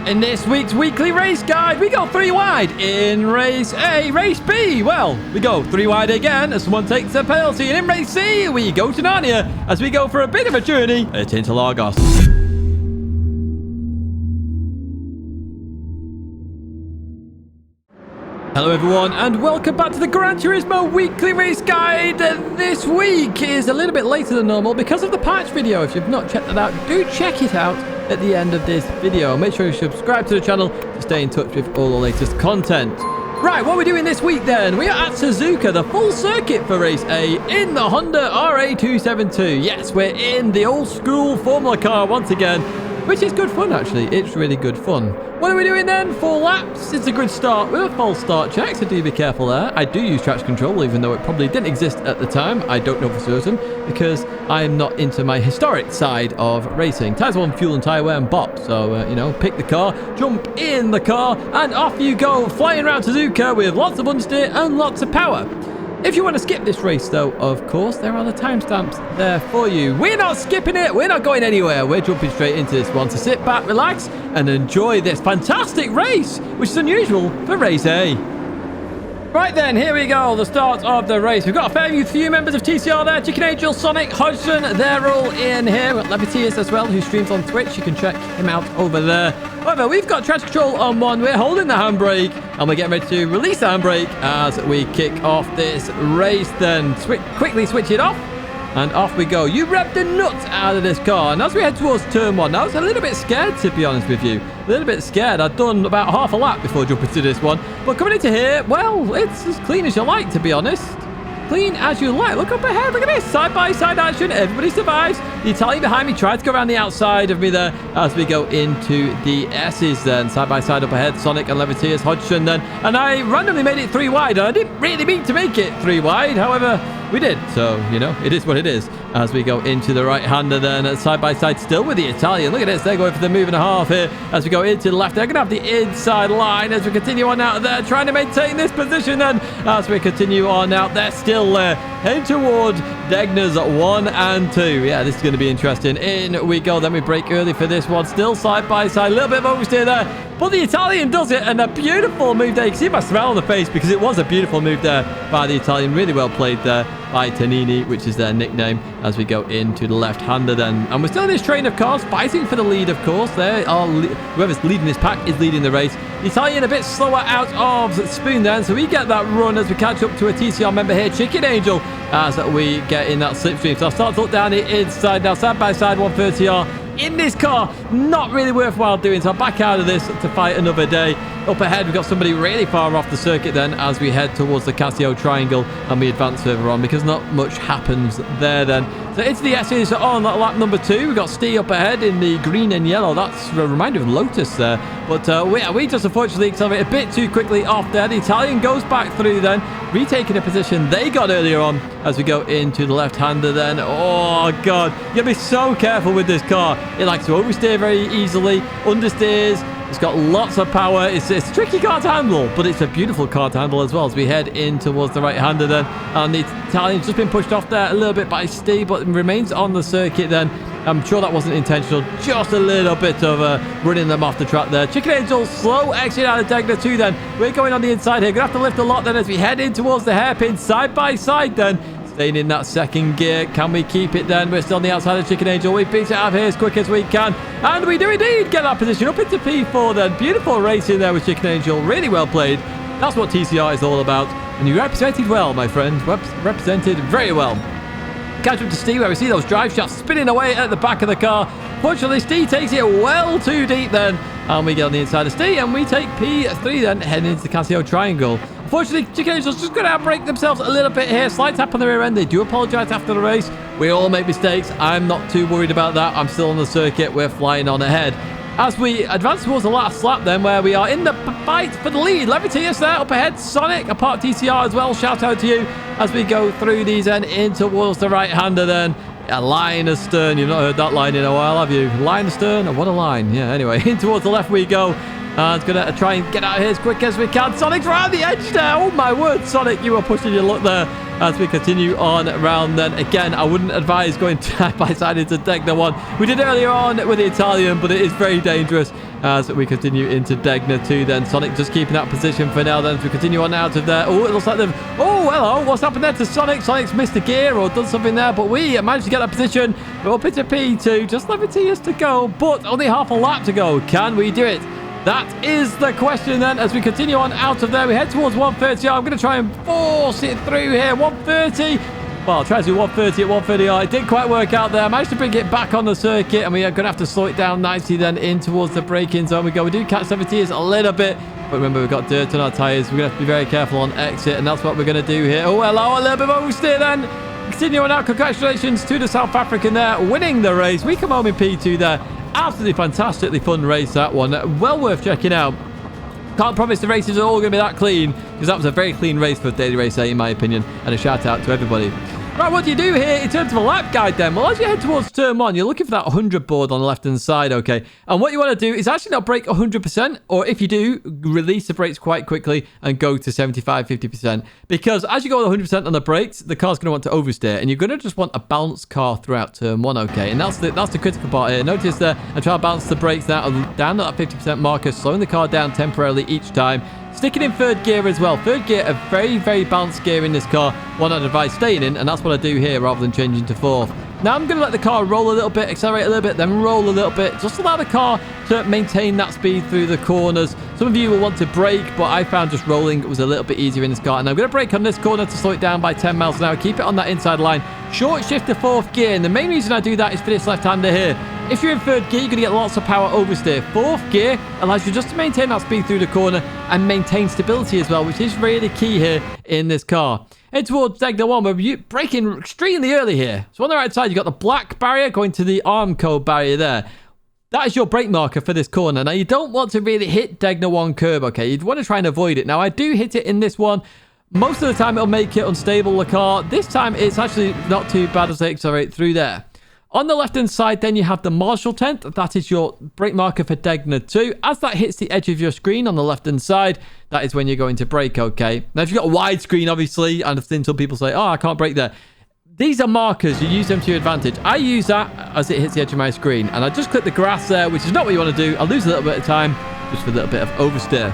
In this week's weekly race guide, we go 3 wide in race A. Race B, well, we go 3 wide again as someone takes a penalty. And in race C, we go to Narnia as we go for a bit of a journey at Interlagos. Hello everyone and welcome back to the Gran Turismo weekly race guide. This week is a little bit later than normal because of the patch video. If you've not checked that out, do check it out at the end of this video. Make sure you subscribe to the channel to stay in touch with all the latest content. Right, what are we doing this week then? We are at Suzuka, the full circuit for race A in the Honda RA272. Yes, we're in the old school Formula car once again, which is good fun actually. It's really good fun. What are we doing then? 4 laps. It's a good start with a false start check, so do be careful there. I do use traction control, even though it probably didn't exist at the time. I don't know for certain, because I'm not into my historic side of racing. Tyres on fuel and tyre wear and bop. So, you know, pick the car, jump in the car, and off you go, flying around Suzuka with lots of understeer and lots of power. If you want to skip this race, though, of course, there are the timestamps there for you. We're not skipping it. We're not going anywhere. We're jumping straight into this one. So sit back, relax, and enjoy this fantastic race, which is unusual for race A. Right then, here we go, the start of the race. We've got a fair few members of TCR there. Chicken Angel, Sonic, Hodgson, they're all in here. We've got Levitius as well, who streams on Twitch. You can check him out over there. However, we've got traction control on one. We're holding the handbrake, and we're getting ready to release the handbrake as we kick off this race then. Quickly switch it off. And off we go. You rev the nuts out of this car. And as we head towards turn 1, I was a little bit scared, to be honest with you. A little bit scared. I'd done about half a lap before jumping to this one. But coming into here, well, it's as clean as you like, to be honest. Clean as you like. Look up ahead. Look at this. Side-by-side action. Everybody survives. The Italian behind me tried to go around the outside of me there as we go into the S's then. Side-by-side up ahead. Sonic and Levitius, Hodgson then. And I randomly made it 3 wide. And I didn't really mean to make it 3 wide. However, we did. So, you know, it is what it is. As we go into the right-hander then. Side-by-side still with the Italian. Look at this. They're going for the move and a half here. As we go into the left. They're going to have the inside line as we continue on out there. Trying to maintain this position then. As we continue on out there. Still heading toward Degner's 1 and 2. Yeah, this is going to be interesting. In we go. Then we break early for this one. Still side-by-side. A little bit of oversteer there. But the Italian does it, and a beautiful move there. You can see my smile on the face because it was a beautiful move there by the Italian. Really well played there by Tidgney, which is their nickname, as we go into the left-hander then. And we're still in this train of cars, fighting for the lead, of course. Whoever's leading this pack is leading the race. The Italian a bit slower out of Spoon then, so we get that run as we catch up to a TCR member here, Chicken Angel, as we get in that slipstream. So I'll start to look down the inside now, side-by-side 130R. In this car, not really worthwhile doing, so I'm back out of this to fight another day. Up ahead, we've got somebody really far off the circuit then as we head towards the Casio Triangle and we advance further on because not much happens there then. So it's the S's on lap number 2. We've got Steve up ahead in the green and yellow. That's a reminder of Lotus there. But we just unfortunately accelerate a bit too quickly off there. The Italian goes back through then, retaking a position they got earlier on as we go into the left-hander then. Oh, God. You got to be so careful with this car. It likes to oversteer very easily, understeers. It's got lots of power. It's a tricky car to handle, but it's a beautiful car to handle as well as we head in towards the right-hander then. And the Italian's just been pushed off there a little bit by Steve, but remains on the circuit then. I'm sure that wasn't intentional. Just a little bit of running them off the track there. Chicken Angel, slow exit out of Degner 2 then. We're going on the inside here. Going to have to lift a lot then as we head in towards the hairpin side-by-side then. Staying in that second gear. Can we keep it then? We're still on the outside of Chicken Angel. We beat it out of here as quick as we can. And we do indeed get that position up into P4 then. Beautiful racing there with Chicken Angel. Really well played. That's what TCR is all about. And you represented well, my friend. Represented very well. Catch up to Steve where we see those drive shafts spinning away at the back of the car. Fortunately, Steve takes it well too deep then. And we get on the inside of Steve and we take P3 then, heading into the Casio Triangle. Unfortunately, Chicken Angel's just going to outbrake themselves a little bit here. Slight tap on the rear end. They do apologise after the race. We all make mistakes. I'm not too worried about that. I'm still on the circuit. We're flying on ahead. As we advance towards the last lap then, where we are in the fight for the lead. Levitius there up ahead. Sonic, a part TCR as well. Shout out to you as we go through these and in towards the right-hander then. A line astern. You've not heard that line in a while, have you? Line astern? Oh, what a line. Yeah, anyway, in towards the left we go. And it's going to try and get out of here as quick as we can. Sonic's right on the edge there. Oh, my word, Sonic, you were pushing your luck there as we continue on around then. Again, I wouldn't advise going side by side into Degner 1. We did earlier on with the Italian, but it is very dangerous as we continue into Degner 2 then. Sonic just keeping that position for now then as we continue on out of there. Oh, it looks like they've... Oh, hello. What's happened there to Sonic? Sonic's missed a gear or done something there, but we managed to get that position. We're up into P2. Just 11 years to go, but only half a lap to go. Can we do it? That is the question then as we continue on out of there. We head towards 130. I'm going to try and force it through here. 130. Well, I'll try to do 130 at 130. It didn't quite work out there. I managed to bring it back on the circuit, and we are going to have to slow it down nicely then in towards the braking zone we go. We do catch 70s a little bit, but remember, we've got dirt on our tyres. We're going to have to be very careful on exit, and that's what we're going to do here. Oh, hello, a little bit of oversteer then. Continuing out, congratulations to the South African there, winning the race. We come home in P2 there. Absolutely fantastically fun race, that one. Well worth checking out. Can't promise the races are all going to be that clean, because that was a very clean race for Daily Race 8, in my opinion. And a shout out to everybody. Right, what do you do here in terms of a lap guide then? Well, as you head towards turn 1, you're looking for that 100 board on the left-hand side, okay? And what you want to do is actually not brake 100%, or if you do, release the brakes quite quickly and go to 75, 50%. Because as you go 100% on the brakes, the car's going to want to oversteer, and you're going to just want a balanced car throughout turn 1, okay? And that's the critical part here. Notice there, I try to balance the brakes down at that 50% marker, slowing the car down temporarily each time. Sticking in third gear as well. Third gear, a very, very balanced gear in this car. One I'd advise staying in, and that's what I do here rather than changing to fourth. Now I'm going to let the car roll a little bit, accelerate a little bit, then roll a little bit. Just allow the car to maintain that speed through the corners. Some of you will want to brake, but I found just rolling was a little bit easier in this car. And I'm going to brake on this corner to slow it down by 10 miles an hour. Keep it on that inside line. Short shift to fourth gear. And the main reason I do that is for this left-hander here. If you're in third gear, you're going to get lots of power oversteer. Fourth gear allows you just to maintain that speed through the corner and maintain stability as well, which is really key here in this car. Head towards Degner 1, where you're braking extremely early here. So on the right side, you've got the black barrier going to the Armco barrier there. That is your brake marker for this corner. Now, you don't want to really hit Degner 1 curb, okay? You'd want to try and avoid it. Now, I do hit it in this one. Most of the time, it'll make it unstable, the car. This time, it's actually not too bad as I accelerate through there. On the left-hand side, then you have the Marshall tent. That is your brake marker for Degner 2. As that hits the edge of your screen on the left-hand side, that is when you're going to brake, okay? Now, if you've got a wide screen, obviously, and I've seen some people say, oh, I can't brake there. These are markers. You use them to your advantage. I use that as it hits the edge of my screen, and I just click the grass there, which is not what you want to do. I lose a little bit of time just for a little bit of oversteer.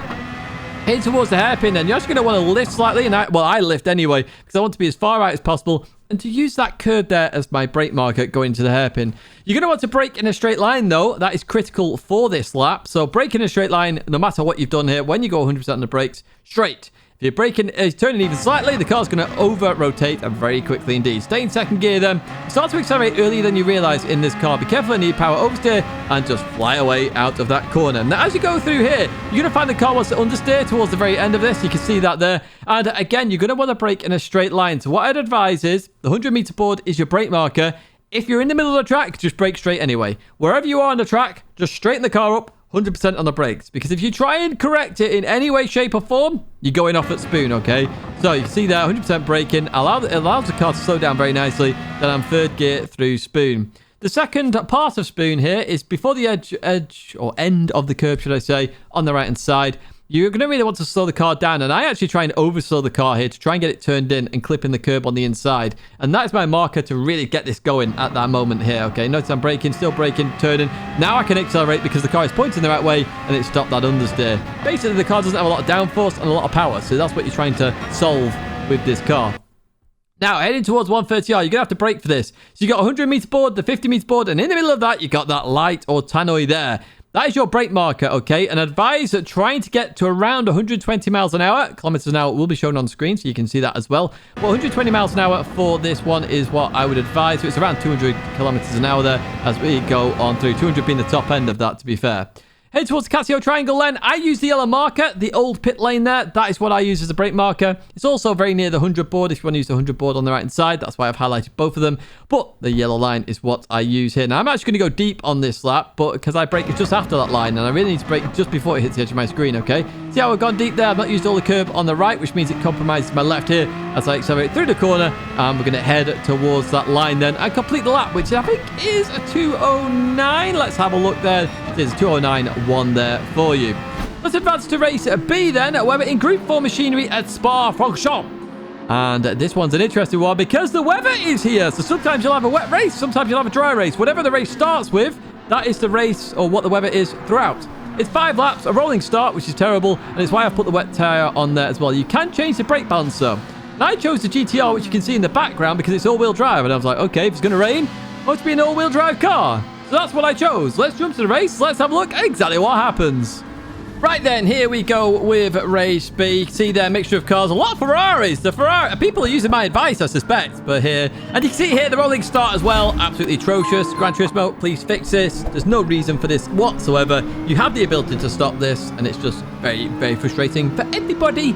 Heading towards the hairpin, then you're actually going to want to lift slightly, and I lift anyway, because I want to be as far out as possible, and to use that curve there as my brake marker going to the hairpin. You're going to want to brake in a straight line, though. That is critical for this lap. So brake in a straight line, no matter what you've done here, when you go 100% on the brakes, straight. If you're braking, turning even slightly, the car's going to over-rotate very quickly indeed. Stay in second gear then. Start to accelerate earlier than you realise in this car. Be careful when you need power oversteer and just fly away out of that corner. Now, as you go through here, you're going to find the car wants to understeer towards the very end of this. You can see that there. And again, you're going to want to brake in a straight line. So what I'd advise is the 100-meter board is your brake marker. If you're in the middle of the track, just brake straight anyway. Wherever you are on the track, just straighten the car up. 100% on the brakes, because if you try and correct it in any way, shape or form, you're going off at spoon, okay? So you can see there, 100% braking, it allows the car to slow down very nicely. Then I'm third gear through spoon. The second part of spoon here is before the edge or end of the curb, should I say, on the right hand side. You're going to really want to slow the car down, and I actually try and overslow the car here to try and get it turned in and clip in the curb on the inside. And that is my marker to really get this going at that moment here, okay? Notice I'm braking, still braking, turning. Now I can accelerate because the car is pointing the right way and it stopped that understeer. Basically, the car doesn't have a lot of downforce and a lot of power, so that's what you're trying to solve with this car. Now, heading towards 130R, you're going to have to brake for this. So you've got a 100-meter board, the 50-meter board, and in the middle of that, you've got that light or tannoy there. That is your brake marker, okay? And advise that trying to get to around 120 miles an hour. Kilometers an hour will be shown on screen, so you can see that as well. But 120 miles an hour for this one is what I would advise. So it's around 200 kilometers an hour there as we go on through. 200 being the top end of that, to be fair. Head towards the Casio triangle then. I use the yellow marker, the old pit lane there. That is what I use as a brake marker. It's also very near the 100 board if you want to use the 100 board on the right hand side. That's why I've highlighted both of them. But the yellow line is what I use here. Now, I'm actually going to go deep on this lap, but because I brake just after that line, and I really need to brake just before it hits the edge of my screen, okay? See how I've gone deep there? I've not used all the curb on the right, which means it compromises my left here as I accelerate through the corner. And we're going to head towards that line then and complete the lap, which I think is a 2:09. Let's have a look there. It is 2:09.1 there for you. Let's advance to race B then, where we're in Group 4 machinery at Spa-Francorchamps. And this one's an interesting one because the weather is here. So sometimes you'll have a wet race, sometimes you'll have a dry race. Whatever the race starts with, that is the race or what the weather is throughout. It's 5 laps, a rolling start, which is terrible, and it's why I've put the wet tyre on there as well. You can change the brake balance, though. And I chose the GTR, which you can see in the background, because it's all-wheel drive. And I was like, okay, if it's going to rain, it must be an all-wheel drive car. So that's what I chose. Let's jump to the race. Let's have a look at exactly what happens. Right then, here we go with race B. See there, mixture of cars. A lot of Ferraris. The Ferrari people are using my advice, I suspect. But here, and you can see here the rolling start as well. Absolutely atrocious. Gran Turismo, please fix this. There's no reason for this whatsoever. You have the ability to stop this, and it's just very, very frustrating for everybody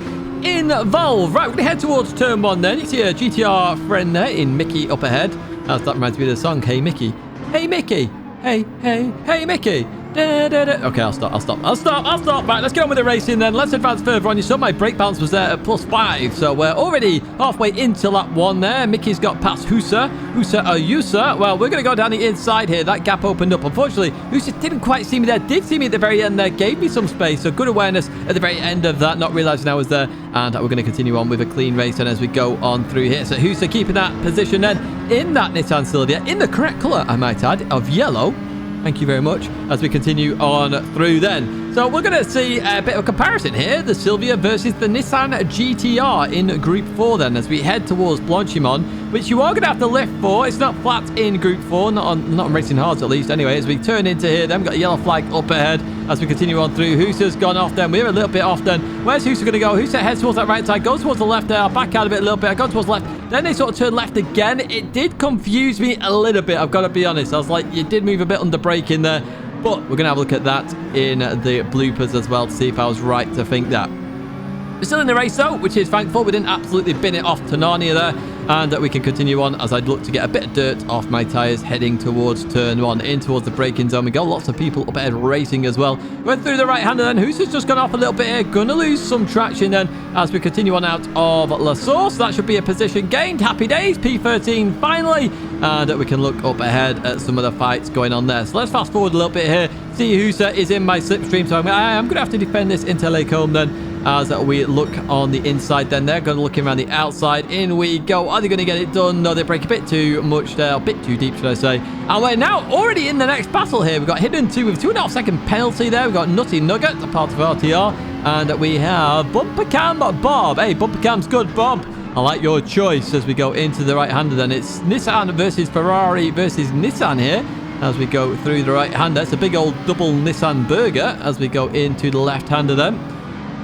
involved. Right, we're going to head towards turn 1 then. You see a GTR friend there in Mickey up ahead. That reminds me of the song, Hey Mickey. Hey Mickey. Hey, hey, hey Mickey. Okay, I'll stop. Right, let's get on with the racing then. Let's advance further on. You saw my brake balance was there at +5, so we're already halfway into lap 1 there. Mickey's got past Husa. Well, we're going to go down the inside here. That gap opened up. Unfortunately, Husa didn't quite see me there. Did see me at the very end there. Gave me some space, so good awareness at the very end of that, not realizing I was there. And we're going to continue on with a clean race and as we go on through here. So Husa keeping that position then in that Nissan Silvia, in the correct colour, I might add, of yellow. Thank you very much as we continue on through then. So we're going to see a bit of a comparison here. The Silvia versus the Nissan GTR in Group 4 then as we head towards Blanchimont, which you are going to have to lift for. It's not flat in Group 4, not on Racing Hards at least. Anyway, as we turn into here, then we've got a yellow flag up ahead as we continue on through. Husa's gone off then. We're a little bit off then. Where's Husa going to go? Husa heads towards that right side, goes towards the left there. I'll back out of it a little bit. I go towards the left. Then they sort of turn left again. It did confuse me a little bit, I've got to be honest. I was like, you did move a bit under braking there. But we're going to have a look at that in the bloopers as well to see if I was right to think that. We're still in the race though, which is thankful. We didn't absolutely bin it off to Narnia there. And we can continue on as I'd look to get a bit of dirt off my tyres heading towards turn 1, in towards the braking zone. We got lots of people up ahead racing as well. Went through the right-hander then. Husa's just gone off a little bit here. Gonna lose some traction then as we continue on out of La Source. That should be a position gained. Happy days. P13 finally. And we can look up ahead at some of the fights going on there. So let's fast forward a little bit here. See Husa is in my slipstream. So I'm going to have to defend this Interlagos then. As we look on the inside then. They're going to look around the outside. In we go. Are they going to get it done? No, they break a bit too much there. A bit too deep, should I say. And we're now already in the next battle here. We've got Hidden 2 with 2.5 second penalty there. We've got Nutty Nugget, a part of RTR. And we have Bumper Cam Bob. Hey, Bumper Cam's good, Bob. I like your choice as we go into the right-hander then. It's Nissan versus Ferrari versus Nissan here. As we go through the right-hander. It's a big old double Nissan burger as we go into the left-hander then.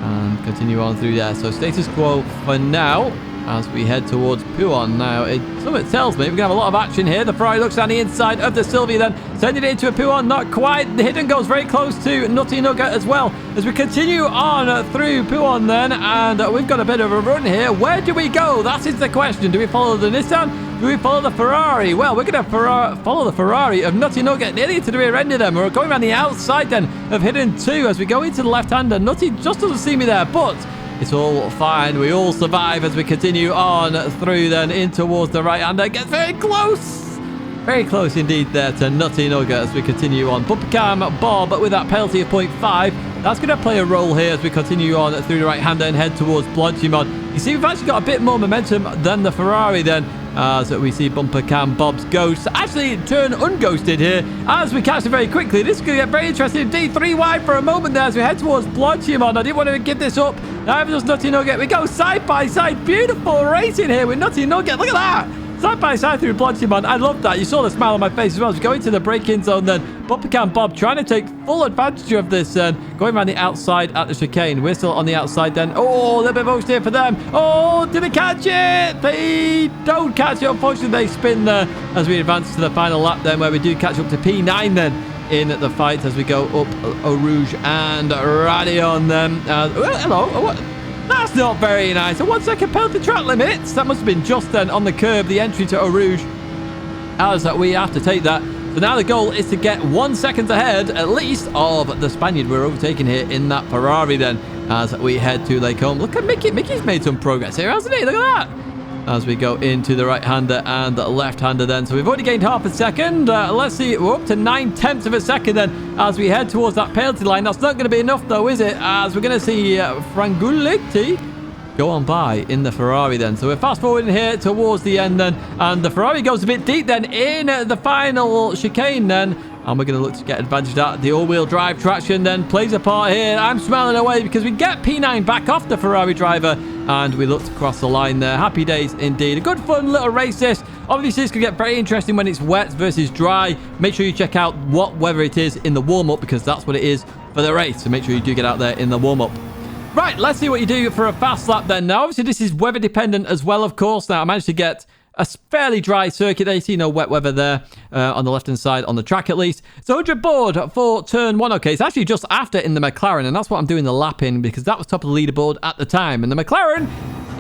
And continue on through there. So status quo for now as we head towards Puon. Now, something tells me we're going to have a lot of action here. The Ferrari looks on the inside of the Silvia then. Sending it into a Puon. Not quite. The Hidden goes very close to Nutty Nugget as well. As we continue on through Puon then. And we've got a bit of a run here. Where do we go? That is the question. Do we follow the Nissan? Do we follow the Ferrari? Well, we're going to follow the Ferrari of Nutty Nugget nearly to the rear end of them. We're going around the outside then of Hidden 2 as we go into the left-hander. Nutty just doesn't see me there, but it's all fine. We all survive as we continue on through then in towards the right-hander. Gets very close. Very close indeed there to Nutty Nugget as we continue on. Bumper Cam Bob, but with that penalty of 0.5. That's going to play a role here as we continue on through the right-hander and head towards Blanchimont. You see, we've actually got a bit more momentum than the Ferrari then. As we see Bumper Cam Bob's ghost actually turn unghosted here as we catch it very quickly. This is going to get very interesting indeed. 3 wide for a moment there as we head towards Blanchimont. I didn't want to give this up. Now just Nutty Nugget. We go side by side. Beautiful racing here with Nutty Nugget. Look at that. Side by side through Blanchimont. I love that. You saw the smile on my face as well as we go into the braking zone then. Bumper Cam Bob trying to take full advantage of this going around the outside at the chicane. We're still on the outside then. Oh, a little bit of motion here for them. Oh, did they catch it? They don't catch it. Unfortunately, they spin there as we advance to the final lap then where we do catch up to P9 then in the fight as we go up Eau Rouge and Radion then. Well, hello. What? That's not very nice. A 1 second penalty track limits. That must have been just then on the curb, the entry to Eau Rouge. As we have to take that. So now the goal is to get 1 second ahead, at least, of the Spaniard we're overtaking here in that Ferrari then. As we head to Lake Home. Look at Mickey. Mickey's made some progress here, hasn't he? Look at that. As we go into the right-hander and the left-hander then. So we've already gained half a second. Let's see. We're up to 9/10 of a second then as we head towards that penalty line. That's not going to be enough though, is it? As we're going to see Franguletti go on by in the Ferrari then. So we're fast forwarding here towards the end then. And the Ferrari goes a bit deep then in the final chicane then. And we're going to look to get advantage of that. The all-wheel drive traction then plays a part here. I'm smiling away because we get P9 back off the Ferrari driver. And we look to cross the line there. Happy days indeed. A good fun little race this. Obviously, this could get very interesting when it's wet versus dry. Make sure you check out what weather it is in the warm-up because that's what it is for the race. So make sure you do get out there in the warm-up. Right, let's see what you do for a fast lap then. Now, obviously, this is weather dependent as well, of course. Now, I managed to get a fairly dry circuit there. You see no wet weather there on the left-hand side on the track at least. So 100 board for turn 1. Okay, it's actually just after in the McLaren, and that's what I'm doing the lap in because that was top of the leaderboard at the time. And the McLaren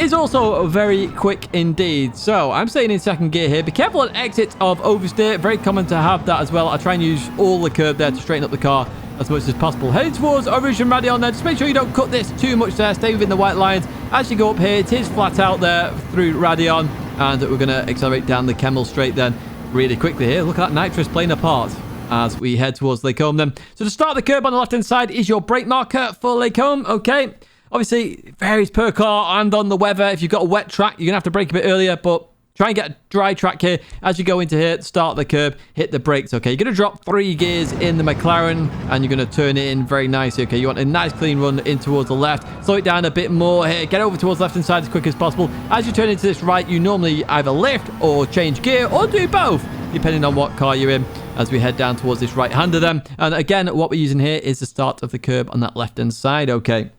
is also very quick indeed. So I'm staying in second gear here. Be careful at exit of oversteer. Very common to have that as well. I try and use all the curb there to straighten up the car as much as possible. Heading towards Origin Radion there. Just make sure you don't cut this too much there. Stay within the white lines. As you go up here, it is flat out there through Radion. And we're going to accelerate down the Kemmel Straight then really quickly here. Look at that nitrous playing a part as we head towards Lake Holm then. So to start the curb on the left-hand side is your brake marker for Lake Holm. Okay. Obviously, it varies per car and on the weather. If you've got a wet track, you're going to have to brake a bit earlier, but try and get a dry track here. As you go into here, start the curb, hit the brakes, okay? You're going to drop 3 gears in the McLaren, and you're going to turn it in very nicely, okay? You want a nice clean run in towards the left. Slow it down a bit more here. Get over towards the left-hand side as quick as possible. As you turn into this right, you normally either lift or change gear or do both, depending on what car you're in, as we head down towards this right-hander then. And again, what we're using here is the start of the curb on that left-hand side, okay?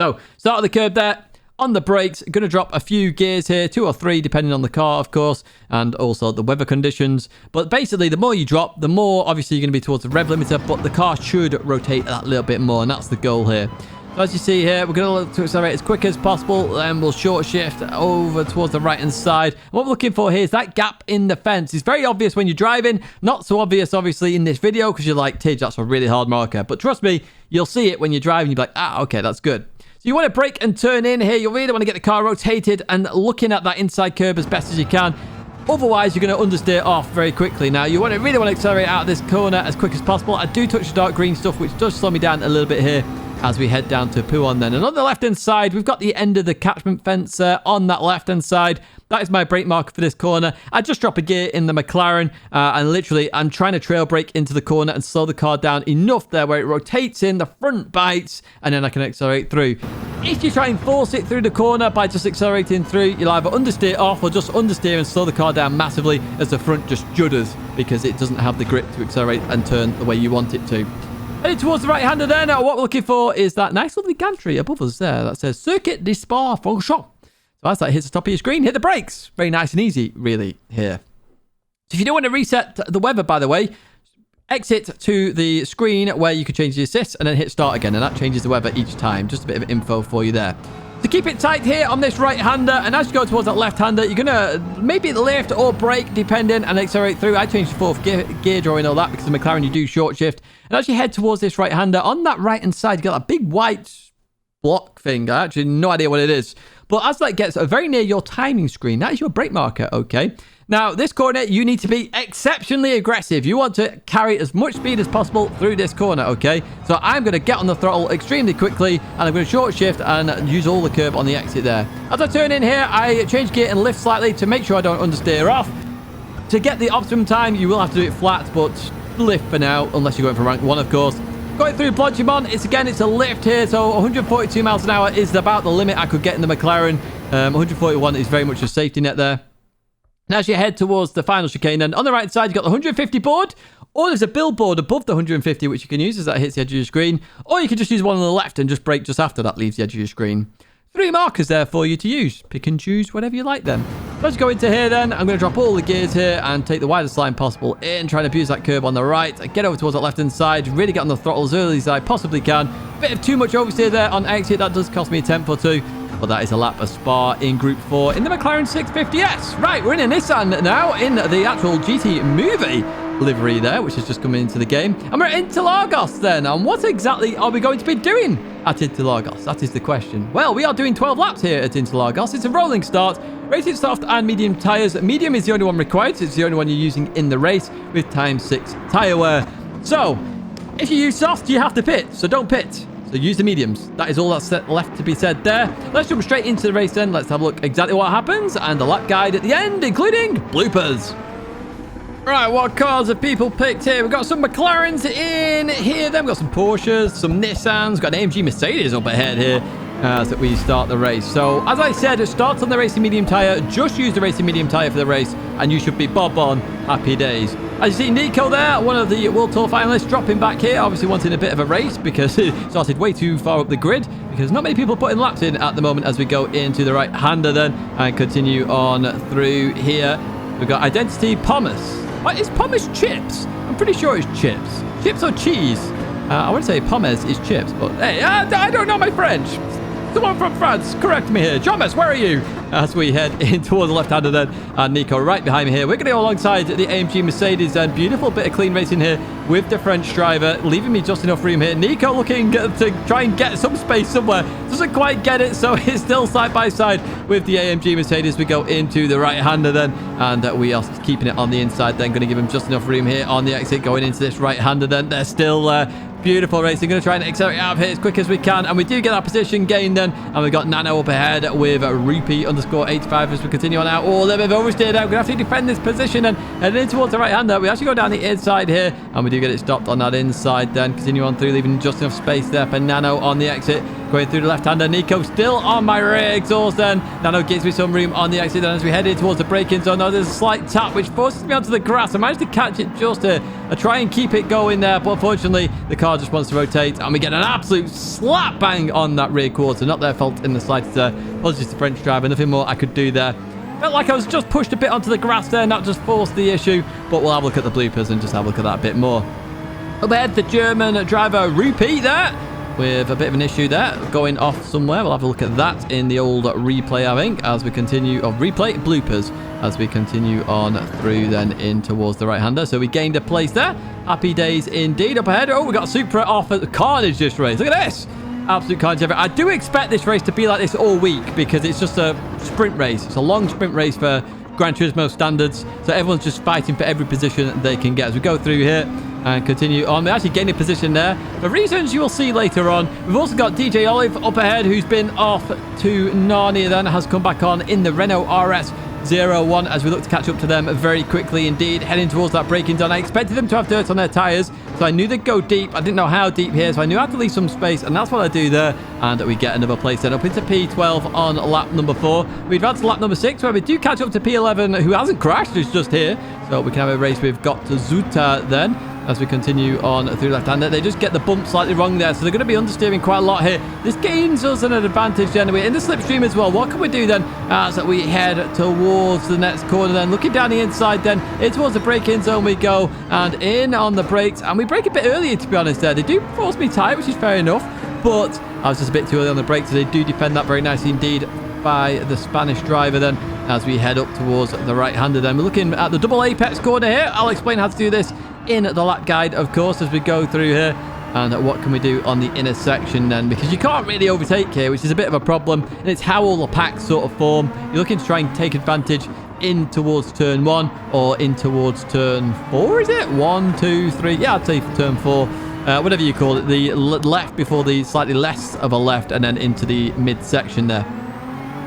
So, start of the curb there. On the brakes, going to drop a few gears here, 2 or 3, depending on the car, of course, and also the weather conditions. But basically, the more you drop, the more, obviously, you're going to be towards the rev limiter, but the car should rotate that little bit more, and that's the goal here. So as you see here, we're going to look to accelerate as quick as possible, then we'll short shift over towards the right-hand side. And what we're looking for here is that gap in the fence. It's very obvious when you're driving, not so obvious, obviously, in this video, because you're like, Tidge, that's a really hard marker. But trust me, you'll see it when you're driving, you'll be like, okay, that's good. So you want to brake and turn in here. You really want to get the car rotated and looking at that inside curb as best as you can. Otherwise, you're going to understeer off very quickly. Now, you really want to accelerate out of this corner as quick as possible. I do touch the dark green stuff, which does slow me down a little bit here as we head down to Puon then. And on the left-hand side, we've got the end of the catchment fence on that left-hand side. That is my brake marker for this corner. I just drop a gear in the McLaren and literally I'm trying to trail brake into the corner and slow the car down enough there where it rotates in, the front bites, and then I can accelerate through. If you try and force it through the corner by just accelerating through, you'll either understeer off or just understeer and slow the car down massively as the front just judders because it doesn't have the grip to accelerate and turn the way you want it to. Heading towards the right-hander there. Now, what we're looking for is that nice, lovely gantry above us there that says Circuit de Spa Fonction. So as that hits the top of your screen, hit the brakes. Very nice and easy, really, here. So if you don't want to reset the weather, by the way, exit to the screen where you can change the assist and then hit start again, and that changes the weather each time. Just a bit of info for you there. So keep it tight here on this right-hander, and as you go towards that left-hander, you're going to maybe lift or brake, depending, and accelerate through. I changed the 4th gear drawing all that because the McLaren, you do short shift. And as you head towards this right-hander, on that right-hand side, you got that big white block thing. I actually no idea what it is. But as that gets very near your timing screen, that is your brake marker, okay? Now, this corner, you need to be exceptionally aggressive. You want to carry as much speed as possible through this corner, okay? So I'm going to get on the throttle extremely quickly, and I'm going to short shift and use all the curb on the exit there. As I turn in here, I change gear and lift slightly to make sure I don't understeer off. To get the optimum time, you will have to do it flat, but lift for now, unless you're going for rank 1, of course. Going through Blanchimont, it's a lift here, so 142 miles an hour is about the limit I could get in the McLaren. 141 is very much a safety net there. And as you head towards the final chicane, then on the right side, you've got the 150 board, or there's a billboard above the 150, which you can use as that hits the edge of your screen, or you can just use one on the left and just brake just after that leaves the edge of your screen. 3 markers there for you to use. Pick and choose whatever you like then. Let's go into here then. I'm going to drop all the gears here and take the widest line possible in, trying to abuse that curb on the right. Get over towards that left-hand side. Really get on the throttle as early as I possibly can. Bit of too much oversteer there on exit. That does cost me a tenth or two. But that is a lap of Spa in Group 4 in the McLaren 650S. Right, we're in a Nissan now in the actual GT movie livery there, which has just come into the game. And we're at Interlagos then. And what exactly are we going to be doing at Interlagos? That is the question. Well, we are doing 12 laps here at Interlagos. It's a rolling start. Rated soft and medium tyres. Medium is the only one required. So it's the only one you're using in the race with ×6 tyre wear. So, if you use soft, you have to pit. So don't pit. So use the mediums. That is all that's left to be said there. Let's jump straight into the race then. Let's have a look exactly what happens and the lap guide at the end, including bloopers. Right, what cars have people picked here? We've got some McLarens in here. Then we've got some Porsches, some Nissans. We've got an AMG Mercedes up ahead here as we start the race. So, as I said, it starts on the racing medium tyre. Just use the racing medium tyre for the race, and you should be bob on. Happy days. As you see, Nico there, one of the World Tour finalists, dropping back here. Obviously wanting a bit of a race because it started way too far up the grid, because not many people putting laps in at the moment as we go into the right-hander then and continue on through here. We've got Identity Pommes. What is Pommes chips? I'm pretty sure it's chips. Chips or cheese? I would say Pommes is chips, but hey, I don't know my French. Someone from France, correct me here. Jomas, where are you? As we head in towards the left-hander then. And Nico right behind me here. We're going to go alongside the AMG Mercedes then. Beautiful bit of clean racing here with the French driver, leaving me just enough room here. Nico looking to try and get some space somewhere. Doesn't quite get it, so it's still side by side with the AMG Mercedes. We go into the right-hander then, and we are keeping it on the inside then. Going to give him just enough room here on the exit going into this right-hander then. They're still beautiful racing. Going to try and accelerate out of here as quick as we can, and we do get our position gain then. And we've got Nano up ahead with Rupee_85 as we continue on out. Oh, a little bit of oversteer there. We're going to have to defend this position and head in towards the right-hander. We actually go down the inside here, and we do get it stopped on that inside then. Continue on through, leaving just enough space there for Nano on the exit. Going through the left-hander. Nico still on my rear exhaust then. Nano gives me some room on the exit then as we head in towards the braking zone. Now there's a slight tap which forces me onto the grass. I managed to catch it just to try and keep it going there, but unfortunately the car just wants to rotate, and we get an absolute slap bang on that rear quarter. Not their fault in the slightest. Apologies to the French driver. Nothing more I could do there. Felt like I was just pushed a bit onto the grass there, not just forced the issue, but we'll have a look at the bloopers and just have a look at that a bit more. Up ahead, the German driver Rupee there, with a bit of an issue there, going off somewhere. We'll have a look at that in the old replay, I think, as we continue, bloopers, as we continue on through then in towards the right-hander. So we gained a place there. Happy days indeed. Up ahead, oh, we got Supra off at the carnage this race. Look at this. Absolute carnage. I do expect this race to be like this all week, because it's just a sprint race. It's a long sprint race for Gran Turismo standards. So everyone's just fighting for every position they can get. As we go through here and continue on, we're actually gaining position there for reasons you will see later on. We've also got DJ Olive up ahead, who's been off to Narnia then, has come back on in the Renault RS01 as we look to catch up to them very quickly indeed, heading towards that braking zone. I expected them to have dirt on their tyres, so I knew they'd go deep. I didn't know how deep here, so I knew I had to leave some space, and that's what I do there. And we get another place then up into P12 on lap number 4. We advance to lap number 6, where we do catch up to P11, who hasn't crashed, is just here. So we can have a race with Suzuka then as we continue on through left-hander. They just get the bump slightly wrong there, so they're going to be understeering quite a lot here. This gains us an advantage then. We're in the slipstream as well. What can we do then as we head towards the next corner then? Looking down the inside then, in towards the break-in zone we go, and in on the brakes, and we brake a bit earlier, to be honest there. They do force me tight, which is fair enough, but I was just a bit too early on the brakes, so they do defend that very nicely indeed by the Spanish driver then as we head up towards the right-hander then. We're looking at the double apex corner here. I'll explain how to do this in the lap guide, of course, as we go through here. And what can we do on the inner section then? Because you can't really overtake here, which is a bit of a problem. And it's how all the packs sort of form. You're looking to try and take advantage in towards turn 1 or in towards turn 4, is it? 1, 2, 3. Yeah, I'd say turn 4. Whatever you call it. The left before the slightly less of a left, and then into the mid-section there.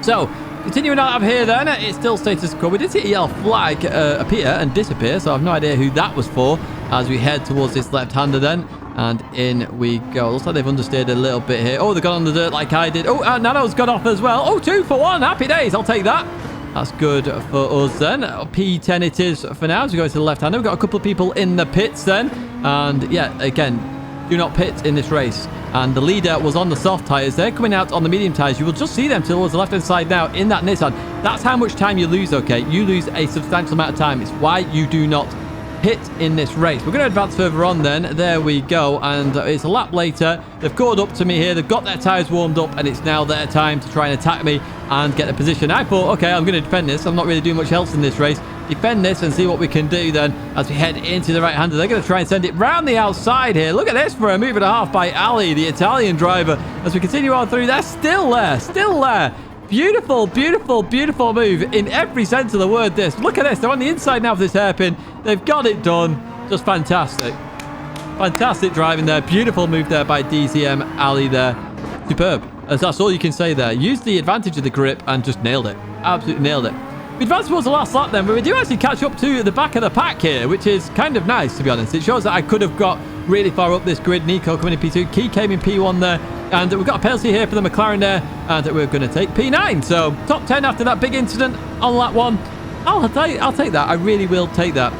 So, continuing out of here then, it's still status quo. We did see a yellow flag appear and disappear, so I have no idea who that was for as we head towards this left-hander then. And in we go. Looks like they've understeered a little bit here. Oh, they've gone on the dirt like I did. Oh, Nano's gone off as well. Oh, 2 for 1. Happy days. I'll take that. That's good for us then. P10 it is for now as we go to the left-hander. We've got a couple of people in the pits then. And yeah, again, do not pit in this race. And the leader was on the soft tyres. They're coming out on the medium tyres. You will just see them towards the left-hand side now in that Nissan. That's how much time you lose, okay? You lose a substantial amount of time. It's why you do not pit in this race. We're going to advance further on then. There we go. And it's a lap later. They've caught up to me here. They've got their tyres warmed up, and it's now their time to try and attack me and get the position. I thought, okay, I'm going to defend this. I'm not really doing much else in this race. Defend this and see what we can do then as we head into the right-hander. They're going to try and send it round the outside here. Look at this for a move and a half by Ali, the Italian driver. As we continue on through, they're still there, still there. Beautiful, beautiful, beautiful move in every sense of the word, this. Look at this. They're on the inside now of this hairpin. They've got it done. Just fantastic. Fantastic driving there. Beautiful move there by DCM Ali there. Superb. As that's all you can say there. Used the advantage of the grip and just nailed it. Absolutely nailed it. We advance towards the last lap then, but we do actually catch up to the back of the pack here, which is kind of nice, to be honest. It shows that I could have got really far up this grid. Nico coming in P2, Key came in P1 there, and we've got a penalty here for the McLaren there, and we're going to take P9. So top 10 after that big incident on lap 1. I'll take that. I really will take that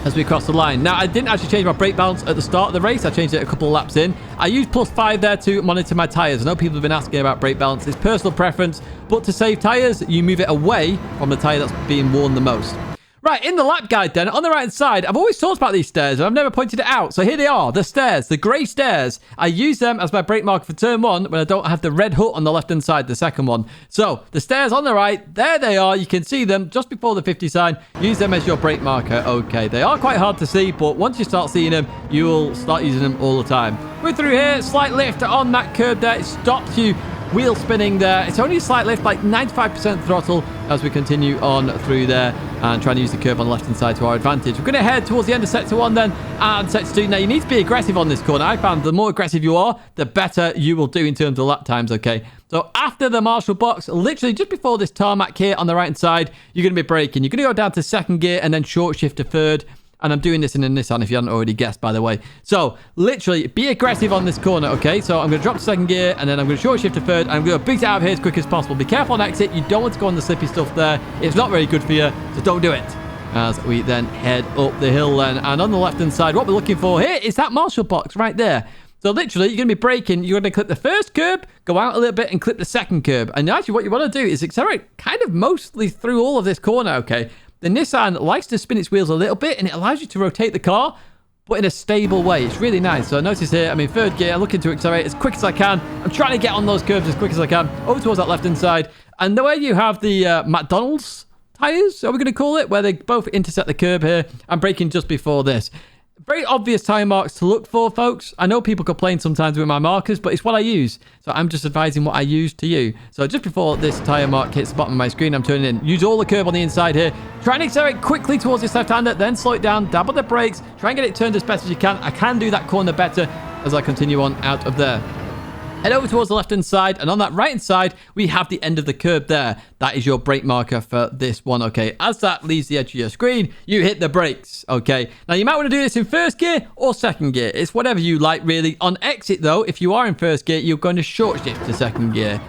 as we cross the line. Now, I didn't actually change my brake balance at the start of the race. I changed it a couple of laps in. I used +5 there to monitor my tyres. I know people have been asking about brake balance. It's personal preference, but to save tyres, you move it away from the tyre that's being worn the most. Right, in the lap guide then, on the right-hand side, I've always talked about these stairs, and I've never pointed it out. So here they are, the stairs, the grey stairs. I use them as my brake marker for turn 1 when I don't have the red hut on the left-hand side, the second one. So, the stairs on the right, there they are. You can see them just before the 50 sign. Use them as your brake marker. Okay, they are quite hard to see, but once you start seeing them, you will start using them all the time. We're through here, slight lift on that curb there. It stops you wheel spinning there. It's only a slight lift, like 95% throttle as we continue on through there and trying to use the curb on the left-hand side to our advantage. We're going to head towards the end of Sector 1 then and Sector 2. Now, you need to be aggressive on this corner. I found the more aggressive you are, the better you will do in terms of lap times, okay? So after the marshal box, literally just before this tarmac here on the right-hand side, you're going to be braking. You're going to go down to second gear and then short shift to third. And I'm doing this in a Nissan, if you hadn't already guessed, by the way. So, literally, be aggressive on this corner, okay? So, I'm going to drop to second gear, and then I'm going to short shift to third, and I'm going to boot it out of here as quick as possible. Be careful on exit. You don't want to go on the slippy stuff there. It's not very good for you, so don't do it. As we then head up the hill then. And on the left-hand side, what we're looking for here is that marshal box right there. So, literally, you're going to be braking. You're going to clip the first curb, go out a little bit, and clip the second curb. And actually, what you want to do is accelerate kind of mostly through all of this corner, okay? The Nissan likes to spin its wheels a little bit, and it allows you to rotate the car, but in a stable way. It's really nice. So notice here, I'm in third gear. I'm looking to accelerate as quick as I can. I'm trying to get on those curves as quick as I can, over towards that left-hand side. And the way you have the McDonald's tyres, are we going to call it, where they both intersect the curb here. I'm braking just before this. Very obvious tyre marks to look for, folks. I know people complain sometimes with my markers, but it's what I use. So I'm just advising what I use to you. So just before this tyre mark hits the bottom of my screen, I'm turning in. Use all the curb on the inside here. Try and accelerate quickly towards this left-hander, then slow it down, dab on the brakes. Try and get it turned as best as you can. I can do that corner better as I continue on out of there. Head over towards the left-hand side, and on that right-hand side, we have the end of the curb there. That is your brake marker for this one, okay? As that leaves the edge of your screen, you hit the brakes, okay? Now, you might want to do this in first gear or second gear. It's whatever you like, really. On exit, though, if you are in first gear, you're going to short shift to second gear.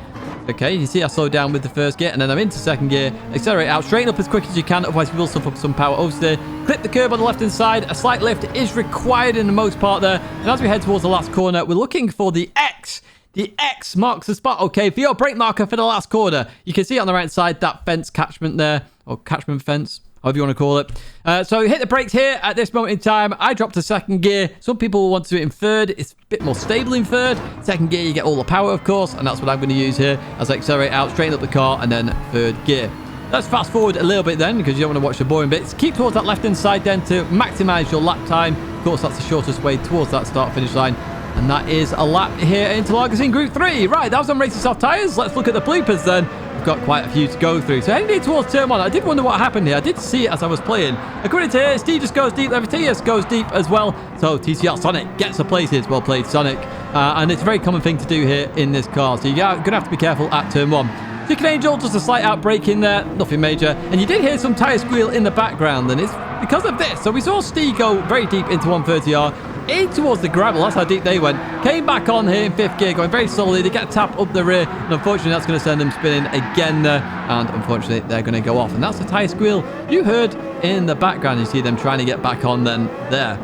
Okay, you see I slowed down with the first gear, and then I'm into second gear. Accelerate out, straighten up as quick as you can, otherwise you will suffer some power oversteer. Clip the curb on the left-hand side. A slight lift is required in the most part there. And as we head towards the last corner, we're looking for the X. The X marks the spot, okay, for your brake marker for the last corner. You can see on the right side that fence catchment there, or catchment fence, however you want to call it. So hit the brakes here at this moment in time. I dropped to second gear. Some people will want to do it in third. It's a bit more stable in third. Second gear, you get all the power, of course, and that's what I'm going to use here as I accelerate out, straighten up the car, and then third gear. Let's fast forward a little bit then, because you don't want to watch the boring bits. Keep towards that left-hand side then to maximize your lap time. Of course, that's the shortest way towards that start-finish line. And that is a lap here at Interlagos in Group 3. Right, that was on Racing Soft Tyres. Let's look at the bloopers then. We've got quite a few to go through. So heading towards turn 1, I did wonder what happened here. I did see it as I was playing. According to here, Steve just goes deep, Levitius goes deep as well. So TCR Sonic gets the places. Well played, Sonic. And it's a very common thing to do here in this car. So you're going to have to be careful at turn 1. Chicken Angel, just a slight outbreak in there, nothing major. And you did hear some tyre squeal in the background, and it's because of this. So we saw Steve go very deep into 130R, in towards the gravel. That's how deep they went. Came back on here in 5th gear, going very slowly. They get a tap up the rear, and unfortunately that's going to send them spinning again there. And unfortunately they're going to go off. And that's the tyre squeal you heard in the background. You see them trying to get back on then there.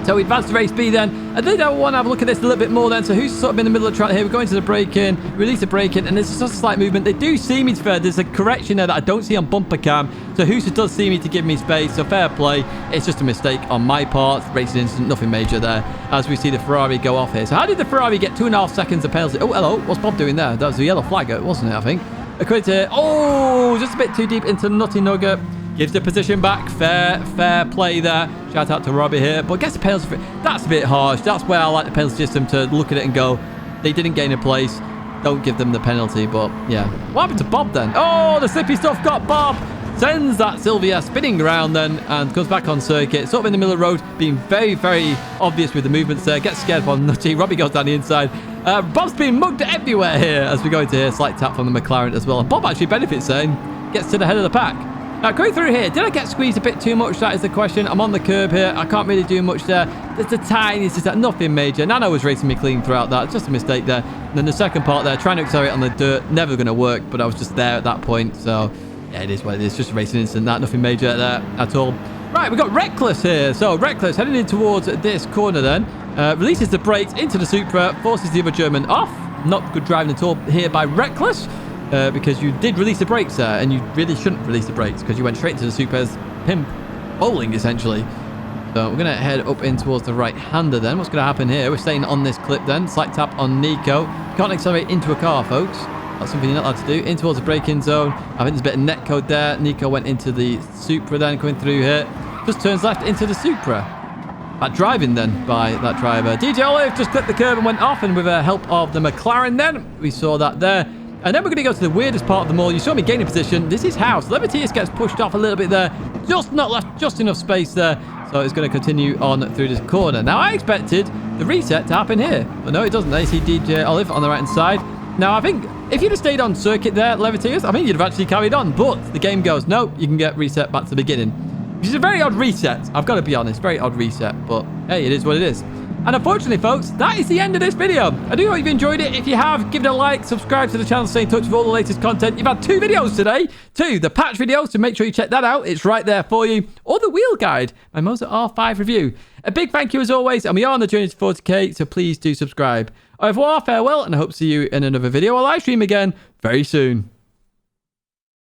So we advance to race B then. I think I want to have a look at this a little bit more then. So who's sort of in the middle of the track here? We're going to the break-in, release the break-in, and there's just a slight movement. They do see me, fair. There's a correction there that I don't see on bumper cam. So Husa does see me to give me space. So fair play. It's just a mistake on my part. Racing incident, nothing major there. As we see the Ferrari go off here. So how did the Ferrari get 2.5 seconds of penalty? Oh, hello. What's Bob doing there? That was a yellow flag, wasn't it, I think? According to... Oh, just a bit too deep into Nutty Nugget. Gives the position back. Fair play there. Shout out to Robbie here. But gets a penalty for it. That's a bit harsh. That's where I like the penalty system, to look at it and go, they didn't gain a place. Don't give them the penalty. But yeah. What happened to Bob then? Oh, the slippy stuff got Bob. Sends that Sylvia spinning around then and goes back on circuit. Sort of in the middle of the road, being very, very obvious with the movements there. Gets scared by Nutty. Robbie goes down the inside. Bob's being mugged everywhere here as we go into here. Slight tap from the McLaren as well. Bob actually benefits there and gets to the head of the pack. Now, going through here, did I get squeezed a bit too much? That is the question. I'm on the curb here. I can't really do much there. There's the tiniest, nothing major. Nano was racing me clean throughout that. Just a mistake there. And then the second part there, trying to accelerate on the dirt. Never going to work, but I was just there at that point. So, yeah, it is what it is. Just a racing incident. That nothing major there at all. Right, we've got Reckless here. So, Reckless heading in towards this corner then. Releases the brakes into the Supra. Forces the other German off. Not good driving at all here by Reckless. Because you did release the brakes there, and you really shouldn't release the brakes because you went straight into the Supa's pimp bowling, essentially. So we're going to head up in towards the right-hander then. What's going to happen here? We're staying on this clip then. Slight tap on Nico. Can't accelerate into a car, folks. That's something you're not allowed to do. In towards the braking zone. I think there's a bit of net code there. Nico went into the Supra then, coming through here. Just turns left into the Supra. Bad driving then by that driver. DJ Olive just clipped the curb and went off, and with the help of the McLaren then, we saw that there. And then we're going to go to the weirdest part of them all. You saw me gaining position. This is House. Levitius gets pushed off a little bit there. Just not left just enough space there. So it's going to continue on through this corner. Now, I expected the reset to happen here. But no, it doesn't. There you see DJ Olive on the right-hand side. Now, I think if you'd have stayed on circuit there, Levitius, I think you'd have actually carried on. But the game goes, no, you can get reset back to the beginning. Which is a very odd reset. I've got to be honest. Very odd reset. But, hey, it is what it is. And unfortunately, folks, that is the end of this video. I do hope you've enjoyed it. If you have, give it a like, subscribe to the channel, stay in touch with all the latest content. You've had 2 videos today. 2, the patch videos, so make sure you check that out. It's right there for you. Or the wheel guide, my Moza R5 review. A big thank you as always, and we are on the journey to 40k, so please do subscribe. Au revoir, farewell, and I hope to see you in another video or live stream again very soon.